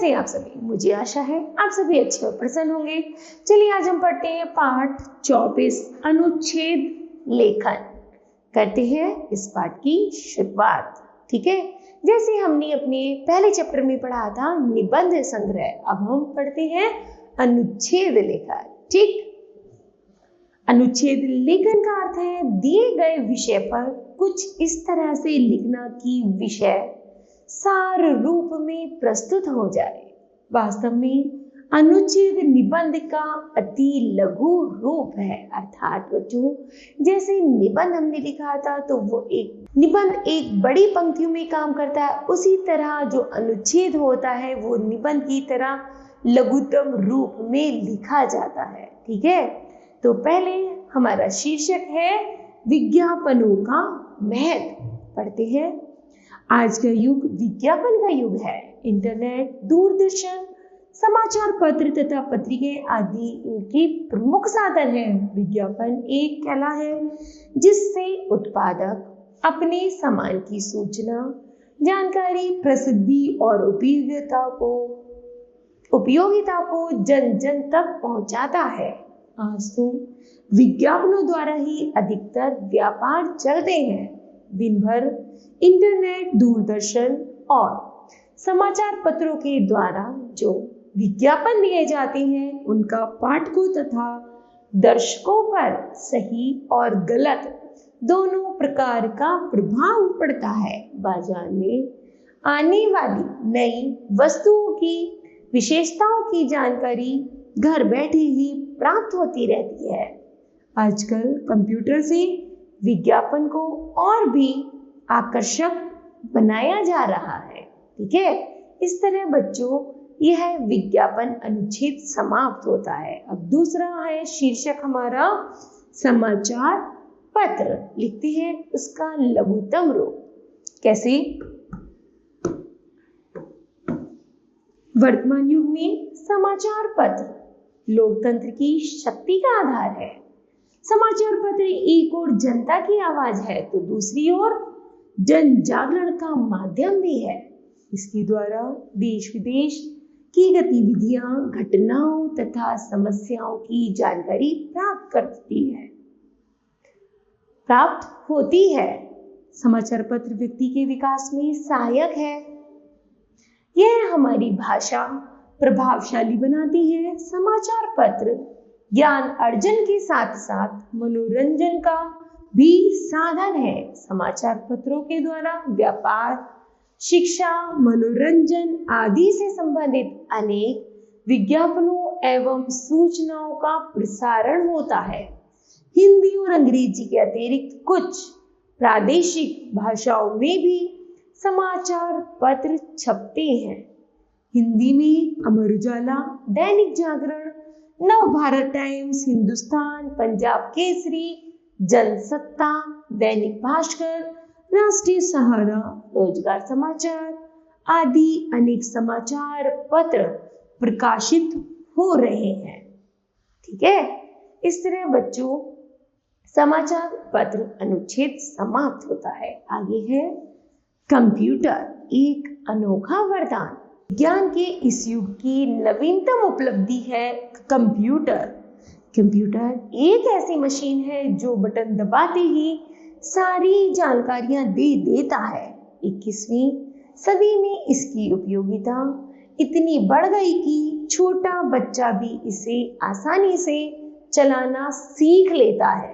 कैसे हैं आप सभी? मुझे आशा है आप सभी अच्छे और प्रसन्न होंगे। चलिए आज हम पढ़ते हैं पाठ 24 अनुच्छेद लेखन। करते हैं इस पाठ की शुरुआत। ठीक है, जैसे हमने अपने पहले चैप्टर में पढ़ा था निबंध संग्रह, अब हम पढ़ते हैं अनुच्छेद लेखन। ठीक, अनुच्छेद लेखन का अर्थ है दिए गए विषय पर कुछ इस तरह से लिखना कि विषय सार रूप में प्रस्तुत हो जाए। वास्तव में अनुच्छेद निबंध का अति लघु रूप है, अर्थात बच्चों जैसे निबंध हमने लिखा था तो वो एक निबंध एक बड़ी पंक्तियों में काम करता है, उसी तरह जो अनुच्छेद होता है वो निबंध की तरह लघुतम रूप में लिखा जाता है। ठीक है, तो पहले हमारा शीर्षक है विज्ञापनों का महत्व। पढ़ते हैं। आज का युग विज्ञापन का युग है। इंटरनेट, दूरदर्शन, समाचार पत्र तथा पत्रिकाएं आदि इनके प्रमुख साधन हैं। विज्ञापन एक कला है जिससे उत्पादक अपने सामान की सूचना, जानकारी, प्रसिद्धि और उपयोगिता को जन जन तक पहुंचाता है। आज तो विज्ञापनों द्वारा ही अधिकतर व्यापार चलते हैं। दिन भर इंटरनेट, दूरदर्शन और समाचार पत्रों के द्वारा जो विज्ञापन दिए जाते हैं उनका पाठकों तथा दर्शकों पर सही और गलत दोनों प्रकार का प्रभाव पड़ता है। बाजार में आने वाली नई वस्तुओं की विशेषताओं की जानकारी घर बैठे ही प्राप्त होती रहती है। आजकल कंप्यूटर से विज्ञापन को और भी आकर्षक बनाया जा रहा है। ठीक है, इस तरह बच्चों यह विज्ञापन अनुच्छेद समाप्त होता है। अब दूसरा है शीर्षक हमारा समाचार पत्र। लिखते हैं उसका लघुतम रूप। कैसे? वर्तमान युग में समाचार पत्र लोकतंत्र की शक्ति का आधार है। समाचार पत्र एक ओर जनता की आवाज है तो दूसरी ओर जन जागरण का माध्यम भी है। इसके द्वारा देश विदेश की गतिविधियां, घटनाओं तथा समस्याओं की जानकारी प्राप्त होती है। समाचार पत्र व्यक्ति के विकास में सहायक है। यह हमारी भाषा प्रभावशाली बनाती है। समाचार पत्र ज्ञान अर्जन के साथ साथ मनोरंजन का भी साधन है। समाचार पत्रों के द्वारा व्यापार, शिक्षा, मनोरंजन आदि से संबंधित अनेक विज्ञापनों एवं सूचनाओं का प्रसारण होता है। हिंदी और अंग्रेजी के अतिरिक्त कुछ प्रादेशिक भाषाओं में भी समाचार पत्र छपते हैं। हिंदी में अमर उजाला, दैनिक जागरण, नव भारत टाइम्स, हिंदुस्तान, पंजाब केसरी, जनसत्ता, दैनिक भास्कर, राष्ट्रीय सहारा, रोजगार समाचार आदि अनेक समाचार पत्र प्रकाशित हो रहे हैं। ठीक है, इस तरह बच्चों समाचार पत्र अनुच्छेद समाप्त होता है। आगे है कंप्यूटर, एक अनोखा वरदान। विज्ञान के इस युग की नवीनतम उपलब्धि है कंप्यूटर। कंप्यूटर एक ऐसी मशीन है जो बटन दबाते ही सारी जानकारियां दे देता है। 21वीं सदी में इसकी उपयोगिता इतनी बढ़ गई कि छोटा बच्चा भी इसे आसानी से चलाना सीख लेता है।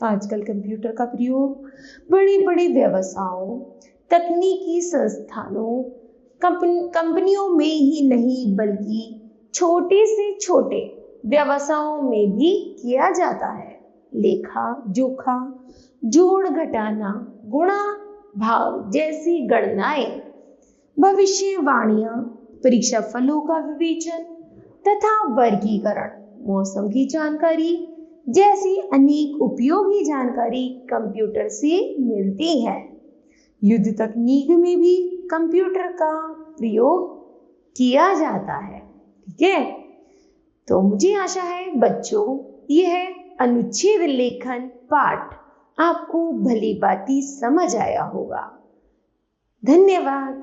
आजकल कंप्यूटर का प्रयोग बड़े बड़े व्यवसायों, तकनीकी संस्थानों, कंपनियों में ही नहीं बल्कि छोटे से छोटे व्यवसायों में भी किया जाता है। लेखा जोखा, जोड़ घटाना, गुणा भाग जैसी गणनाएं, भविष्यवाणियां, परीक्षा फलों का विवेचन तथा वर्गीकरण, मौसम की जानकारी जैसी अनेक उपयोगी जानकारी कंप्यूटर से मिलती है। युद्ध तकनीक में भी कंप्यूटर का प्रयोग किया जाता है। ठीक है, तो मुझे आशा है बच्चों यह अनुच्छेद लेखन पाठ आपको भली भांति समझ आया होगा। धन्यवाद।